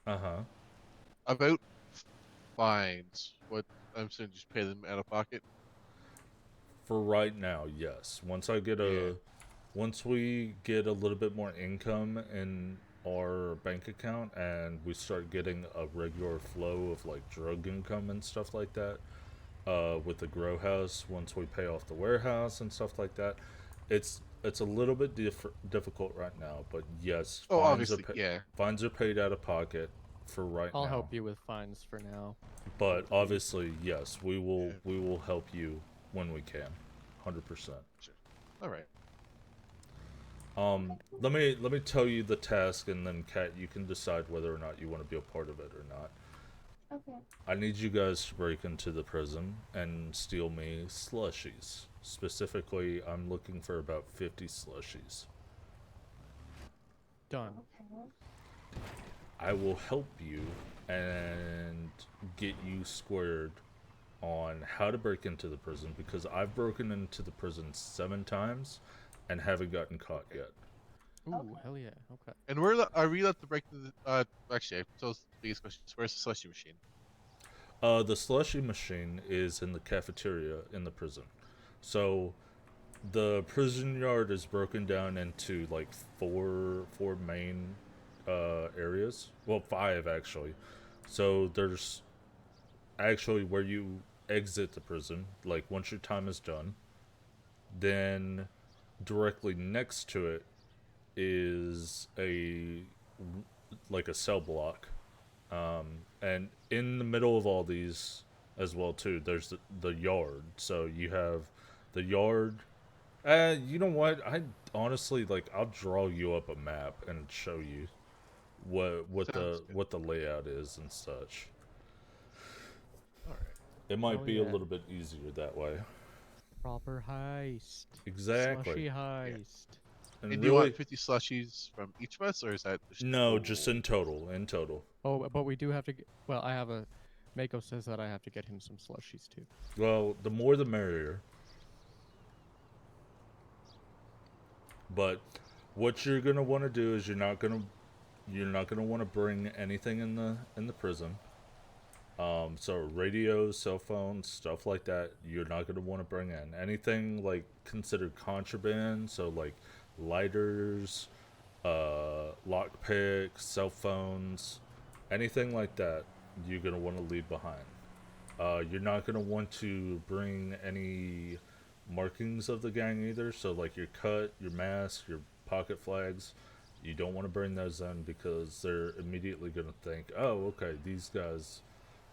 Uh-huh. About fines. What I'm saying, just pay them out of pocket. For right now, yes. Yeah. Once we get a little bit more income in our bank account and we start getting a regular flow of like drug income and stuff like that, with the grow house, once we pay off the warehouse and stuff like that, it's a little bit difficult right now. But yes, Oh, obviously, yeah. fines are paid out of pocket for right I'll now. help you with fines for now. But obviously, yes, Yeah. we will help you when we can, 100%. Sure. All right. Let me tell you the task, and then Kat, you can decide whether or not you want to be a part of it or not. Okay. I need you guys to break into the prison and steal me slushies. Specifically, I'm looking for about 50 slushies. Done. Okay. I will help you and get you squared on how to break into the prison because I've broken into the prison 7 times and haven't gotten caught Okay. yet. Ooh, Okay. hell yeah. Okay. And are we allowed to break the? Actually, so the biggest question is, where's the slushy machine? The slushy machine is in the cafeteria in the prison. So the prison yard is broken down into like four main areas. Well, five actually. So there's actually where you exit the prison, like once your time is done. Then directly next to it is a like a cell block, and in the middle of all these as well too, there's the yard. So you have the yard. You know what? I honestly like. I'll draw you up a map and show you Sounds good. what the layout is and such. All right. It might Hell be a yeah. little bit easier that way. Proper heist. Exactly. Slushy Yeah. heist. And And do you want really, 50 slushies from each of us, or is that just the no, just whole? in total. In total. Oh, but we do have to get. Well, I have a. Mako says that I have to get him some slushies too. Well, the more the merrier. But what you're gonna want to do is you're not gonna want to bring anything in the prison. So radios, cell phones, stuff like that, you're not gonna want to bring in anything like considered contraband. So like lighters, lock picks, cell phones, anything like that, you're gonna want to leave behind. You're not gonna want to bring any markings of the gang either. So like your cut, your mask, your pocket flags, you don't want to bring those in because they're immediately gonna think, oh, okay,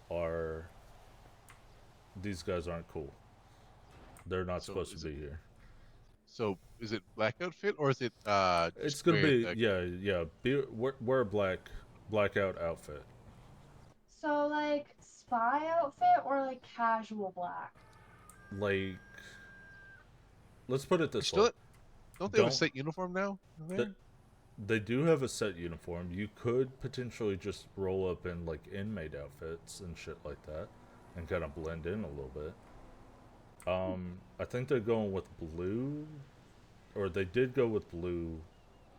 are these guys aren't cool. They're not So supposed to be here. is it black outfit or is it just It's gonna wear be the? yeah. Wear a blackout outfit. So like spy outfit or like casual black? Like, let's put it this way. Still, don't they have a Don't set uniform now in th- there? they do have a set uniform. You could potentially just roll up in like inmate outfits and shit like that, and kind of blend in a little bit. I think they're going with blue, or they did go with blue,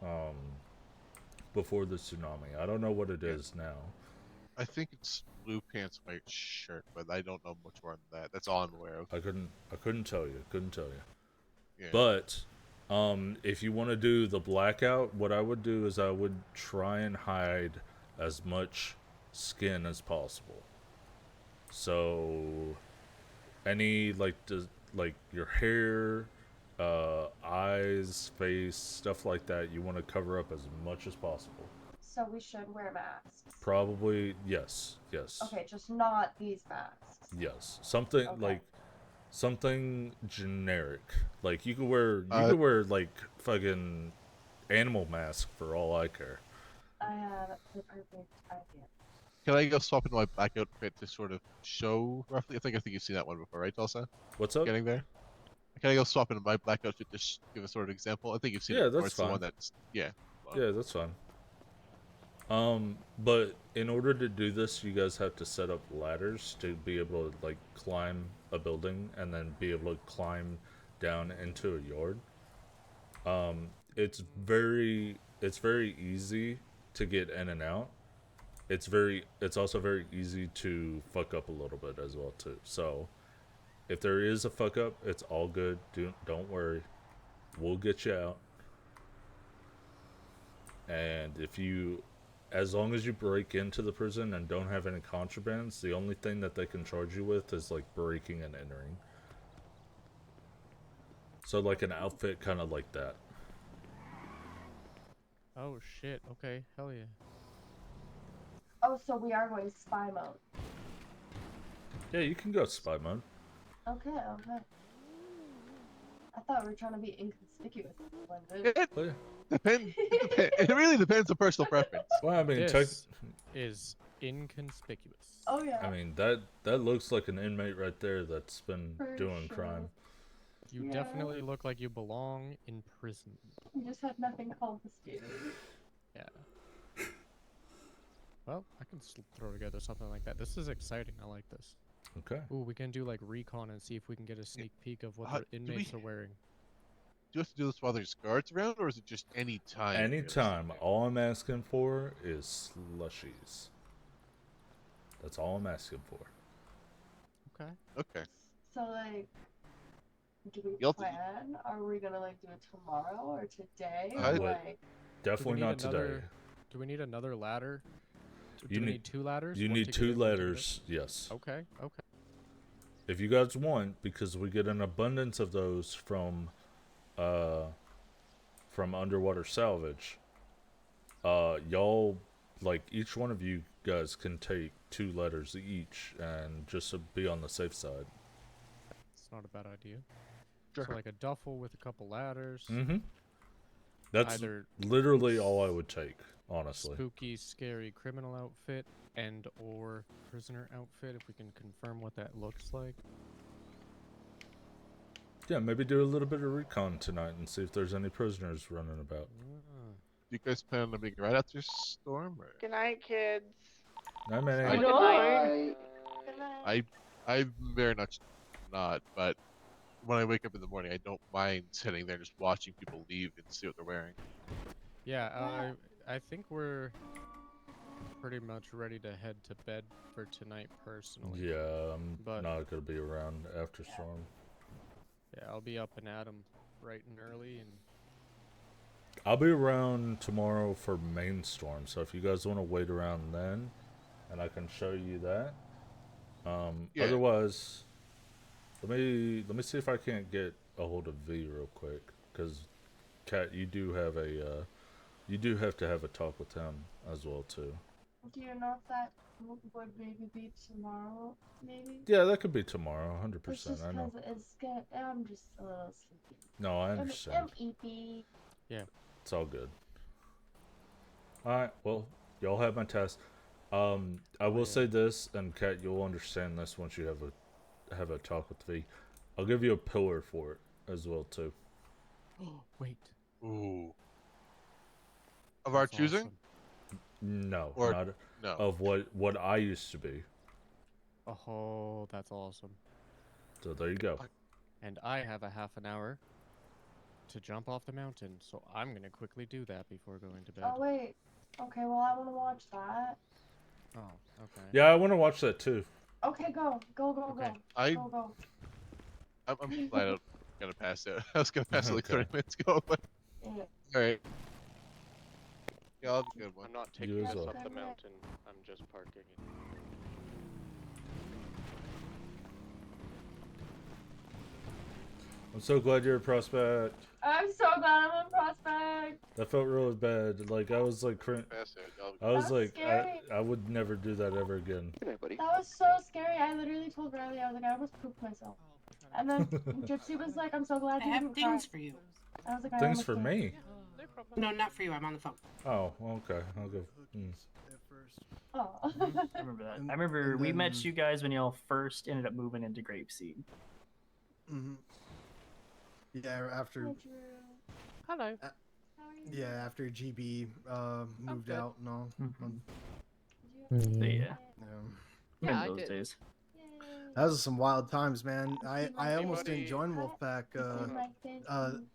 um, before the tsunami. I don't know what it Yeah, is now. I think it's blue pants, white shirt, but I don't know much more than that. That's all I'm aware of. I couldn't tell you. Couldn't tell you. Yeah. But if you want to do the blackout, what I would do is I would try and hide as much skin as possible. So any like your hair, eyes, face, stuff like that, you want to cover up as much as possible. So we should wear masks. Probably yes, yes, Okay, just not these masks. yes. Something Okay. like something generic. Like you Uh, could wear like fucking animal mask for all I care. I have the perfect idea. can I go swap into my black outfit to sort of show roughly? I think you've seen that one before, right, Tulsa? What's up? Getting there. Can I go swap into my black outfit to give a sort of example? I think you've seen it Yeah, before. that's It's the fine. one that's yeah. Well, Yeah, that's fine. But in order to do this, you guys have to set up ladders to be able to like climb a building and then be able to climb down into a yard. It's very easy to get in and out. it's also very easy to fuck up a little bit as well too. So if there is a fuck up, it's all good. Don't worry. We'll get you out. And as long as you break into the prison and don't have any contrabands, the only thing that they can charge you with is like breaking and entering. So like an outfit kind of like that. Oh shit. Okay. Hell yeah. Oh, so we are going spy mode. Yeah, you can go spy mode. Okay, okay. I thought we were trying to be inconspicuous. Blended. It, But yeah. it really depends on personal preference. Well, I mean, This is inconspicuous. Oh yeah. I mean that looks like an inmate right there that's been For doing sure. crime. You Yeah. definitely look like you belong in prison. We just had nothing confiscated. Yeah. Well, I can throw together something like that. This is exciting. I like this. Okay. Ooh, we can do like recon and see if we can get a sneak peek of what the do inmates we- are wearing. Do you have to do this while there's guards around, or is it just any time? Anytime. All I'm asking for is slushies. That's all I'm asking for. Okay. Okay. So like, do we You'll have to- plan? Are we gonna like do it tomorrow or today? I- Or, What? like, Definitely need not today. another- Do we need another ladder? Do You we need- need 2 ladders? You One need to get 2 in, one to get ladders. Yes. out? Okay. Okay. If you guys want, because we get an abundance of those from underwater salvage. Y'all, like, each one of you guys can take 2 ladders each, and just to be on the safe side. It's not a bad idea. Sure. So like a duffel with a couple ladders. Mm-hmm. That's Either literally all I would take, honestly. spooky, scary criminal outfit and or prisoner outfit, if we can confirm what that looks like. Yeah, maybe do a little bit of recon tonight and see if there's any prisoners running about. Ah. Do you guys plan on being right after storm, or Good night, kids. I mean, I- Good night. Good night. I'm very much not, but when I wake up in the morning, I don't mind sitting there just watching people leave and see what they're wearing. Yeah, Yeah. I think we're pretty much ready to head to bed for tonight personally. yeah, I'm But- not gonna be around after storm. Yeah, I'll be up and at 'em bright and early, and I'll be around tomorrow for main storm, so if you guys want to wait around then, and I can show you that. Yeah. Otherwise, let me see if I can't get a hold of V real quick, because Kat, you do have to have a talk with him as well too. Do you know if that would maybe be tomorrow? Maybe. Yeah, that could be tomorrow, It's 100%. just I know. because it's good. I'm just a little sleepy. No, I I'm understand. EP. It's all good. Alright, well, y'all have my test. I will say this, and Kat, you'll understand this once you have a talk with V. I'll give you a pillar for it as well too. wait. Ooh. Of our that's choosing? awesome. No, Or- not No. of what I used to be. Oh, that's awesome. So there you go. And I have a half an hour to jump off the mountain, so I'm gonna quickly do that before going to bed. Oh wait. Okay, well I want to watch that. Oh, okay. Yeah, I want to watch that too. Okay, go, go, go, Okay. go, go. I'm glad I'm gonna pass it. I was gonna pass it like Okay. 30 minutes ago, but Yeah. alright. Yeah, I'll have a good one. I'm not You taking as us well. up the mountain. I'm just parking it. I'm so glad you're a prospect. I'm so glad I'm on Prospect. That felt really bad. Like I was like, Pass it. I was That's like, scary. I would never do that ever again. Good night, buddy. That was so scary. I literally told Riley, I was like, I almost pooped myself. And then Gypsy was like, I'm so glad I you have didn't things cry. for you. I was like, I Things almost for did. me. No, not for you. I'm on the phone. Oh, okay. I'll go. Oh. I remember that. I remember we met you guys when y'all first ended up moving into Grapeseed. Mm-hmm. Yeah, after Hi, Drew. Hello. How are you? yeah after GB moved good. out and all. Mhm. Did you have Yeah. a Yeah. Yeah, I Remember those did. days. Yay. That was some wild times, man. I Hey, almost buddy. didn't join Wolfpack. This is my face uh, and-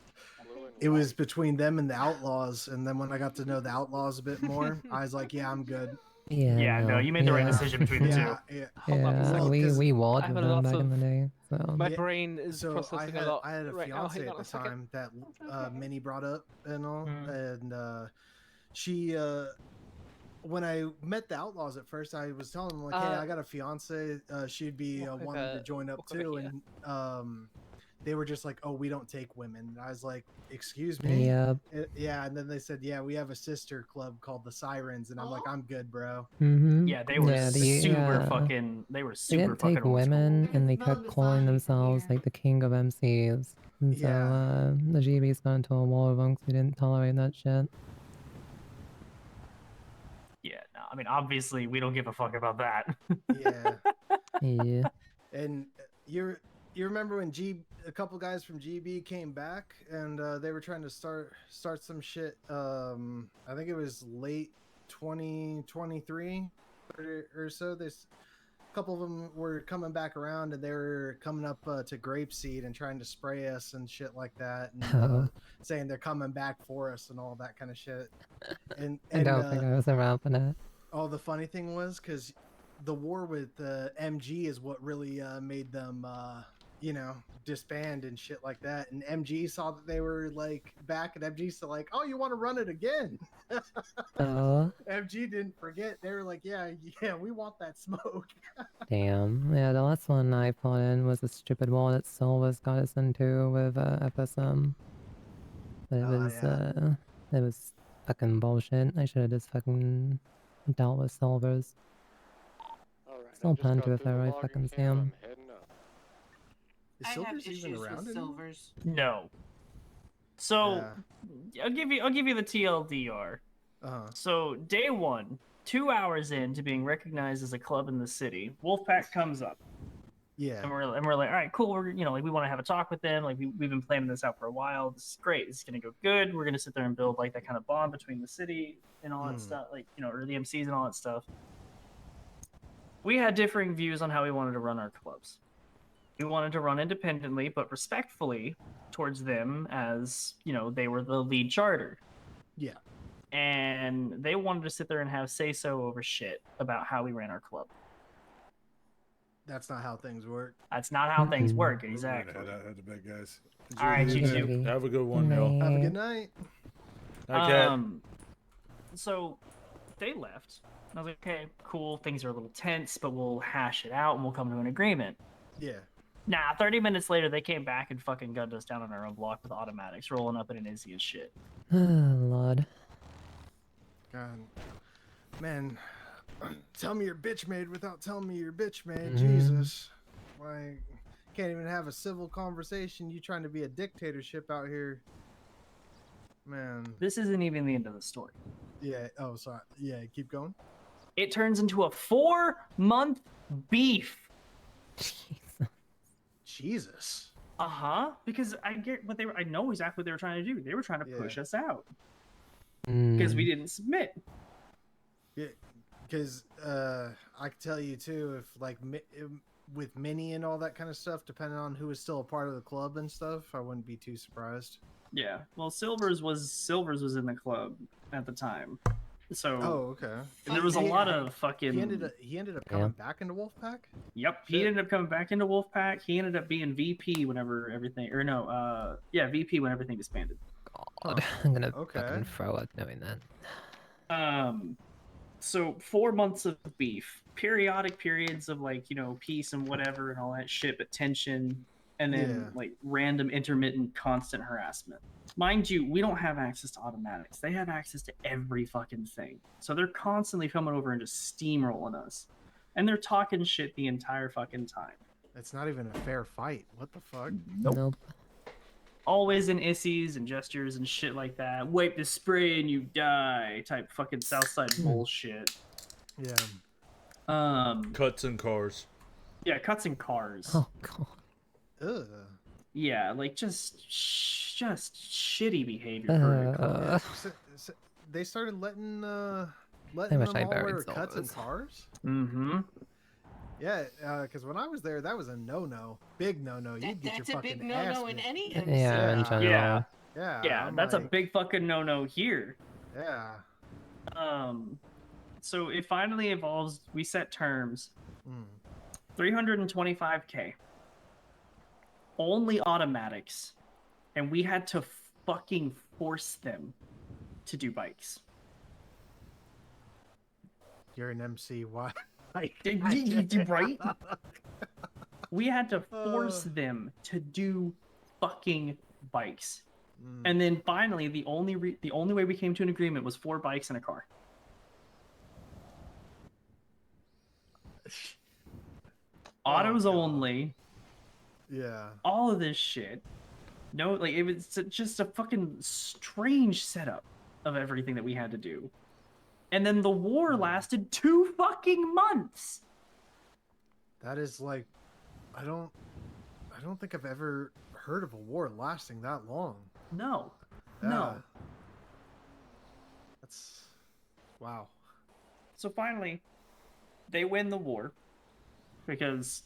It was between them and the Outlaws, and then when I got to know the Outlaws a bit more, I was like, yeah, I'm good. Yeah, no, you made the right decision between the Yeah, two. yeah. Hold on a Yeah, second. we warred I have with a them lot back of- in the day. So My Yeah, brain is So processing a lot I had a right now. fiance Hang at on the a second. time that That's okay. Minnie brought up and all, Mhm. and she when I met the Outlaws at first, I was telling them like, hey, I got a fiance. She'd be walk wanting to over- join up walk over too, here. and they were just like, oh, we don't take women. And I was like, excuse me. yeah. Yeah, and then they said, yeah, we have a sister club called the Sirens, and I'm like, I'm good, bro. Mm-hmm. Yeah, they were yeah, super fucking. They were They super didn't fucking take old school. women, and they It's kept not calling misogyny from themselves here. like the king of MCs. And so Yeah. the GB's got into a war with them 'cause they didn't tolerate that shit. Yeah, no, I mean, obviously, we don't give a fuck about that. Yeah. Yeah. And you remember when a couple guys from GB came back and they were trying to start some shit. I think it was late 2023 or so. A couple of them were coming back around and they were coming up to Grapeseed and trying to spray us and shit like that, and saying they're coming back for us and all that kind of shit. And I don't think I was around for that. oh, the funny thing was because the war with MG is what really made them, disband and shit like that. And MG saw that they were like back, and MG said like, "Oh, you want to run it again?" Oh, MG didn't forget. They were like, "Yeah, we want that smoke." damn. Yeah, the last one I put in was a stupid war that Silvers got us into with FSM. But it was fucking bullshit. I should have just fucking dealt with Silvers. Still plan to if I fucking see him. Is I have Silver's even issues around with anymore? silvers. No. So Yeah. I'll give you the TLDR. Uh-huh. So day one, 2 hours into being recognized as a club in the city, Wolfpack comes up, Yeah. and we're like, all right, cool. We're we want to have a talk with them. Like we've been planning this out for a while. This is great. This is gonna go good. We're gonna sit there and build like that kind of bond between the city and all that stuff, or the MCs and all that stuff. We had differing views on how we wanted to run our clubs. We wanted to run independently, but respectfully towards them, as they were the lead charter. Yeah. And they wanted to sit there and have say-so over shit about how we ran our club. That's not how things work. That's not how things Mm-mm. work, We're gonna exactly. head out to bed, guys. All right, you Enjoy two. your- Have a good one, y'all. Have a good night. Hi, Cat. So they left. I was like, okay, cool. Things are a little tense, but we'll hash it out and we'll come to an agreement. Yeah. Nah, 30 minutes later, they came back and fucking gunned us down on our own block with automatics, rolling up in an Izzy and shit. Oh, Lord. God. Man, tell me you're bitch made without telling me you're bitch made. Mhm. Jesus. Like, can't even have a civil conversation. You trying to be a dictatorship out here. Man. This isn't even the end of the story. Yeah. Oh, sorry. Yeah, keep going. It turns into a 4-month beef. Jesus. Because I get what I know exactly what they were trying to do. They were trying to push us out Mm. because we didn't submit. Yeah, because I can tell you too, if like with Minnie and all that kind of stuff, depending on who is still a part of the club and stuff, I wouldn't be too surprised. Yeah. Well, Silvers was in the club at the time, so Oh, okay. and there was a He- lot of fucking. He ended up coming back into Wolfpack. Yep, he Shit. ended up coming back into Wolfpack. He ended up being VP whenever everything, VP when everything disbanded. God, I'm gonna Okay. fucking throw up knowing that. So 4 months of beef, periodic periods of peace and whatever and all that shit, but tension, and then Yeah. random intermittent constant harassment. Mind you, we don't have access to automatics. They have access to every fucking thing. So they're constantly coming over and just steamrolling us. And they're talking shit the entire fucking time. It's not even a fair fight. What the fuck? Nope. Always in issies and gestures and shit like that. Wipe the spray and you die type fucking Southside bullshit. Yeah. Cuts and cars. Yeah, cuts in cars. Oh, God. Ugh. Yeah, just shitty behavior for a club. They started letting I them wish I all buried wear cuts in Silvers. cars. Mm-hmm. Yeah, because when I was there, that was a no-no, big no-no. You'd get That's your a fucking big ass no-no in beat. any Yeah, in Yeah. general. Yeah. Yeah, Yeah, I'm that's a like, big fucking no-no here. Yeah. So it finally evolves. We set terms. Mm. 325k. Only automatics, and we had to fucking force them to do bikes. You're an MC. Why? Like, Right? We had to force them to do fucking bikes. Mm. And then finally, the only way we came to an agreement was 4 bikes and a car. Autos God. only. Yeah. All of this shit. No, like, it was just a fucking strange setup of everything that we had to do. And then the war lasted 2 fucking months. That is like, I don't think I've ever heard of a war lasting that long. No. Yeah. No. That's wow. So finally, they win the war because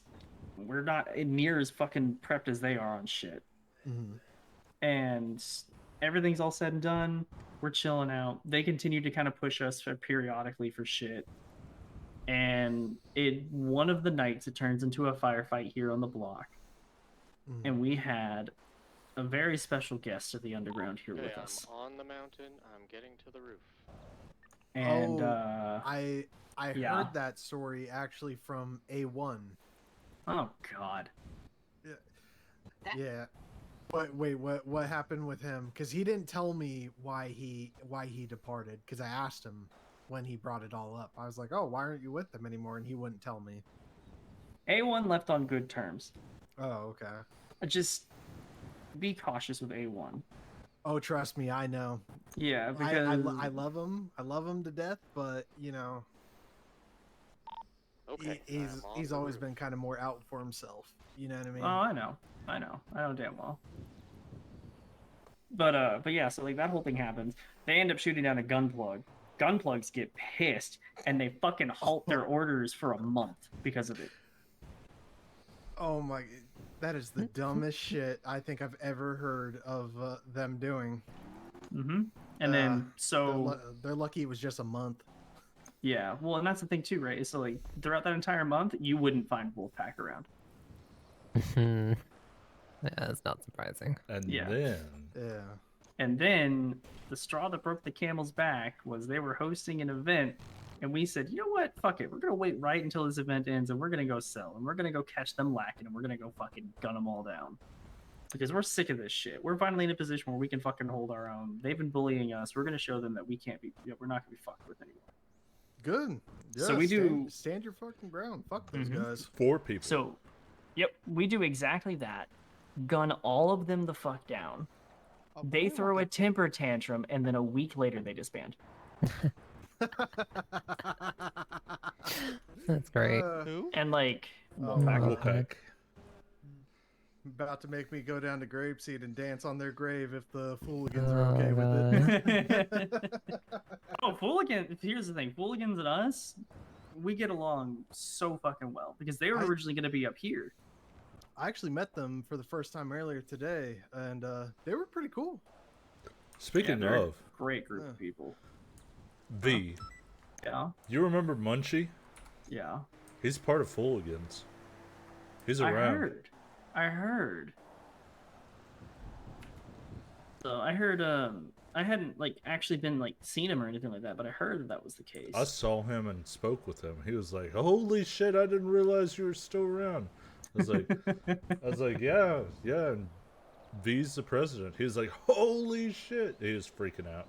we're not near as fucking prepped as they are on shit. Mm-hmm. And everything's all said and done. We're chilling out. They continue to kind of push us periodically for shit. And one of the nights, it turns into a firefight here on the block. Mm. And we had a very special guest of the underground here with us. I'm on the mountain. I'm getting to the roof. And I yeah. heard that story actually from A1. Oh God. Yeah. But wait, what happened with him? Because he didn't tell me why he departed. Because I asked him when he brought it all up. I was like, "Oh, why aren't you with them anymore?" And he wouldn't tell me. A1 left on good terms. Oh, okay. Just be cautious with A1. Oh, trust me, I know. Yeah, because I love him. I love him to death. But you know, Okay. he's always been kind of more out for himself. You know what I mean? Oh, I know damn well. But yeah, so like that whole thing happens. They end up shooting down a gun plug. Gun plugs get pissed and they fucking halt their orders for a month because of it. Oh my, that is the dumbest shit I think I've ever heard of them doing. Mm-hmm. And then so they're lucky it was just a month. yeah, well, and that's the thing too, right? So like throughout that entire month, you wouldn't find Wolfpack around. Yeah, that's not surprising. And Yeah. then Yeah. And then the straw that broke the camel's back was they were hosting an event, and we said, you know what? Fuck it. We're going to wait right until this event ends, and we're going to go sell, and we're going to go catch them lacking, and we're going to go fucking gun them all down. Because we're sick of this shit. We're finally in a position where we can fucking hold our own. They've been bullying us. We're going to show them that we're not going to be fucked with anymore. Good. Yeah, So we stand your fucking ground. Fuck those guys. 4 people. So, yep, we do exactly that. Gun all of them the fuck down. They throw a temper tantrum, and then a week later they disband. That's great. Who? And like, Wolfpack. About to make me go down to Grapeseed and dance on their grave if the Fooligans are okay with it. oh, Fooligan! Here's the thing: Fooligans and us, we get along so fucking well because they were originally going to be up here. I actually met them for the first time earlier today, and they were pretty cool. Speaking they're a of great group of people. V, Yeah, you remember Munchie? yeah. He's part of Fooligans. He's around. I heard. So I heard. I hadn't like actually been like seen him or anything like that, but I heard that was the case. I saw him and spoke with him. He was like, "Holy shit! I didn't realize you were still around." I was like, yeah. And V's the president. He was like, "Holy shit!" He was freaking out.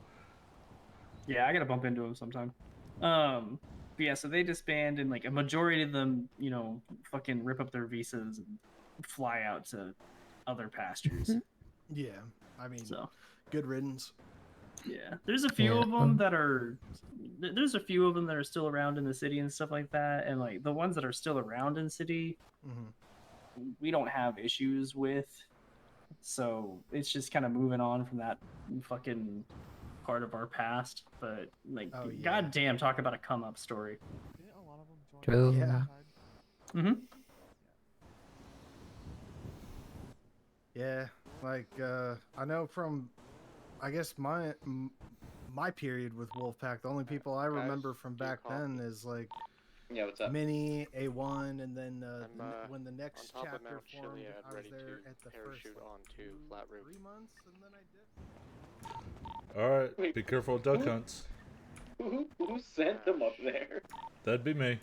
Yeah, I gotta bump into him sometime. But yeah, so they disband, and like a majority of them, you know, fucking rip up their visas and fly out to other pastures. Yeah, I mean, So good riddance. yeah, there's a few of them that are. There's a few of them that are still around in the city and stuff like that, and like the ones that are still around in the city, we don't have issues with. So it's just kind of moving on from that fucking part of our past. But like, goddamn, talk about a come up story. True. Yeah. Mm-hmm. Yeah, like I know from, I guess my my period with Wolfpack. The only people I guys, remember from do you back call then me? is like Yeah, what's up? Mini, A1, and then I'm, when the next on top of chapter Mount formed, Chiliad, I was ready there to at the first parachute like, onto flat roof. 3 months, and then I did. All right, Wait, be careful of duck who- hunts. Who sent them up there? That'd be me.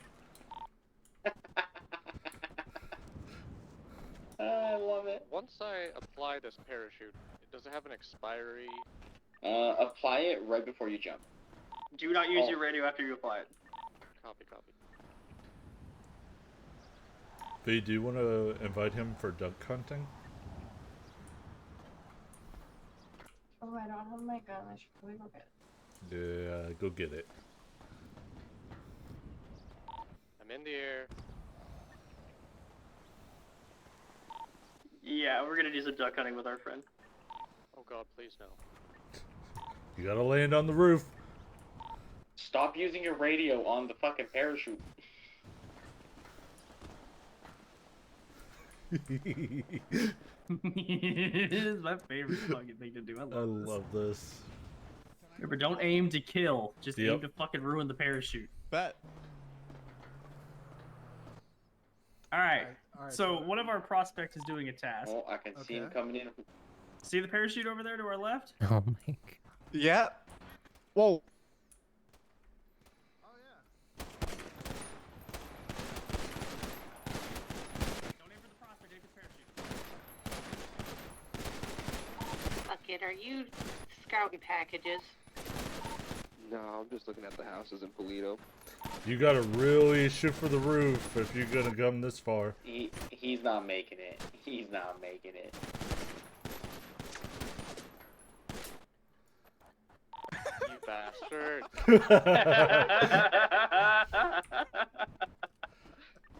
I love it. Once I apply this parachute, does it have an expiry? Apply it right before you jump. Do not use Oh. your radio after you apply it. Copy, copy. V, do you want to invite him for duck hunting? Oh, I don't have my gun. I should probably go get it. Yeah, go get it. I'm in the air. Yeah, we're gonna do some duck hunting with our friend. Oh god, please no. You gotta land on the roof. Stop using your radio on the fucking parachute. It's my favorite fucking thing to do. I I love this. love this. Remember, don't aim to kill. Just Yep. aim to fucking ruin the parachute. Bet. All right. All right, So one of our prospects is doing a task. Oh, I can see him Okay. coming in. See the parachute over there to our left? Oh my god. Yeah. Whoa. Oh yeah. Don't aim for the prospect, aim for the parachute. Fuck it, are you scouting packages? No, I'm just looking at the houses in Polito. You gotta really shoot for the roof if you're gonna come this far. He's not making it. He's not making it. You bastard.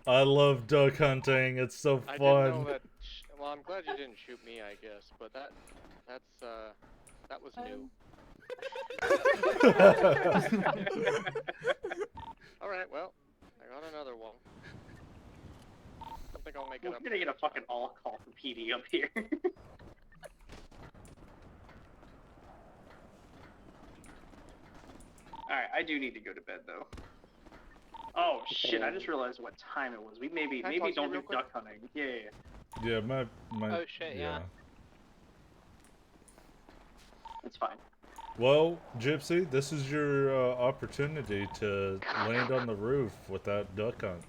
I love duck hunting. It's so I fun. didn't know that. Well, I'm glad you didn't shoot me, I guess. But that was new. All right, well, I got another one. I think I'll make it We're up. gonna get a fucking all call from PD up here. Alright, I do need to go to bed though. Oh shit, I just realized what time it was. We maybe Can I talk to you don't do real quick? duck hunting. Yeah. Yeah, my Oh, shit, yeah. That's fine. Well, Gypsy, this is your opportunity to land on the roof with that duck hunt.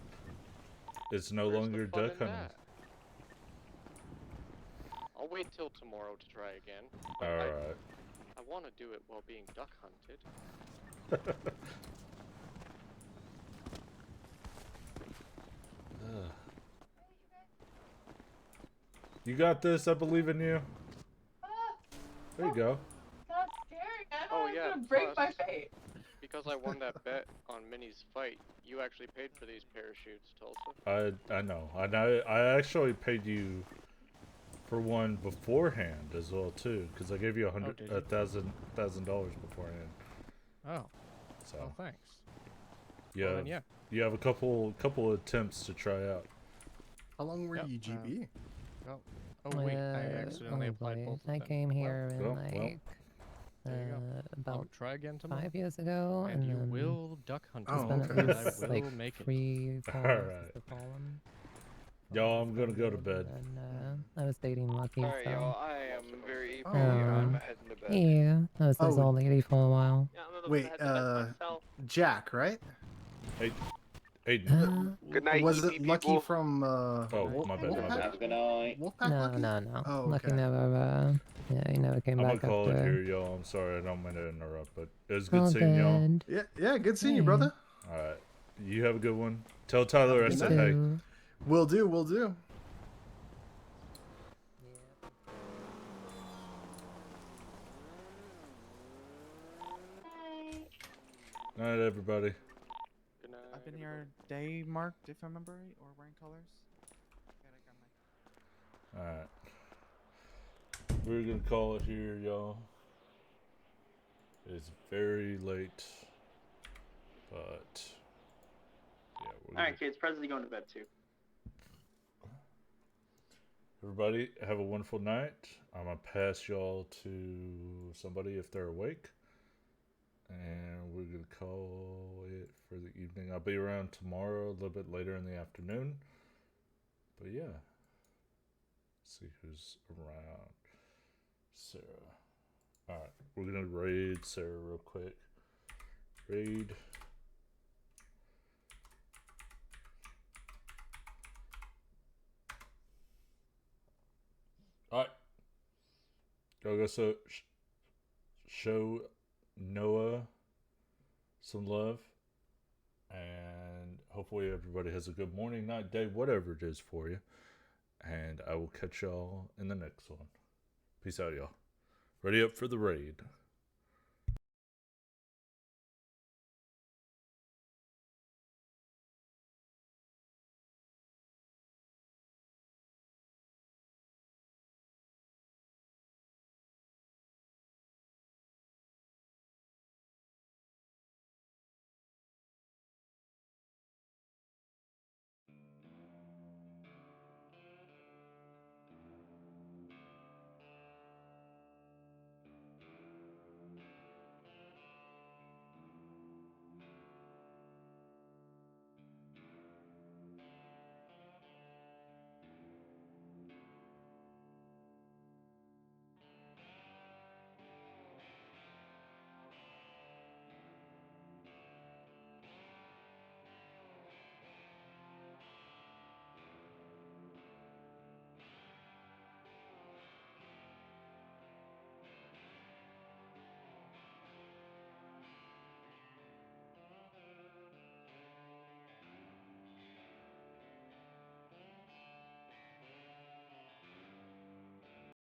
It's no Where's the longer fun duck in hunting. that? I'll wait till tomorrow to try again. but Alright. I want to do it while being duck hunted. You got this, I believe in you. Ah, There you go. that's scary. I Oh, know yeah, I'm gonna break my plus- fate. Because I won that bet on Minnie's fight, you actually paid for these parachutes, Tulsa. I know. I actually paid you for one beforehand as well too, because I gave you did you? $1,000 beforehand. Oh, So thanks. yeah, Well, then, yeah. you have a couple attempts to try out. How long were Yep, you GB? Oh wait, I accidentally oh applied boy. both of I them. came here in well, like there you go. I'll about try again tomorrow. 5 years ago, And you then will duck hunt Oh, it's tomorrow, been okay. at and least I will like make it. 3-4 Alright. months to call him. Y'all, I'm gonna go to bed. And I was dating Lucky, Alright, so y'all, I am very Oh, I'm okay. heading to bed. yeah, I was this Oh. old lady for a while. Yeah, I'm about Wait, to head to bed myself. Jack, right? Aiden. Good night, Was EP it Lucky people. from Oh, my bad, my Wolfpack? bad. Have a good night. Wolfpack No, Lucky? no. Oh, Lucky okay. never, yeah, he never came I'm gonna back call it after. here, y'all. I'm sorry, I don't mean to interrupt, but it was good All seeing y'all. good. Yeah, good seeing you, Hey. brother. Alright. You have a good one. Tell Tyler I You said too. hey. Will do, will do. Bye. Night, everybody. Good night, I've been everybody. here day marked, if I remember right, or wearing colors. Alright. We're gonna call it here, y'all. It's very late. But yeah, we're Alright, kids, Presley's going to bed too. everybody have a wonderful night. I'm gonna pass y'all to somebody if they're awake. And we're going to call it for the evening. I'll be around tomorrow a little bit later in the afternoon. But yeah. See who's around. Sarah. Alright, we're going to raid Sarah real quick. Raid. Alright. Go show Noah some love. And hopefully everybody has a good morning, night, day, whatever it is for you. And I will catch y'all in the next one. Peace out, y'all. Ready up for the raid.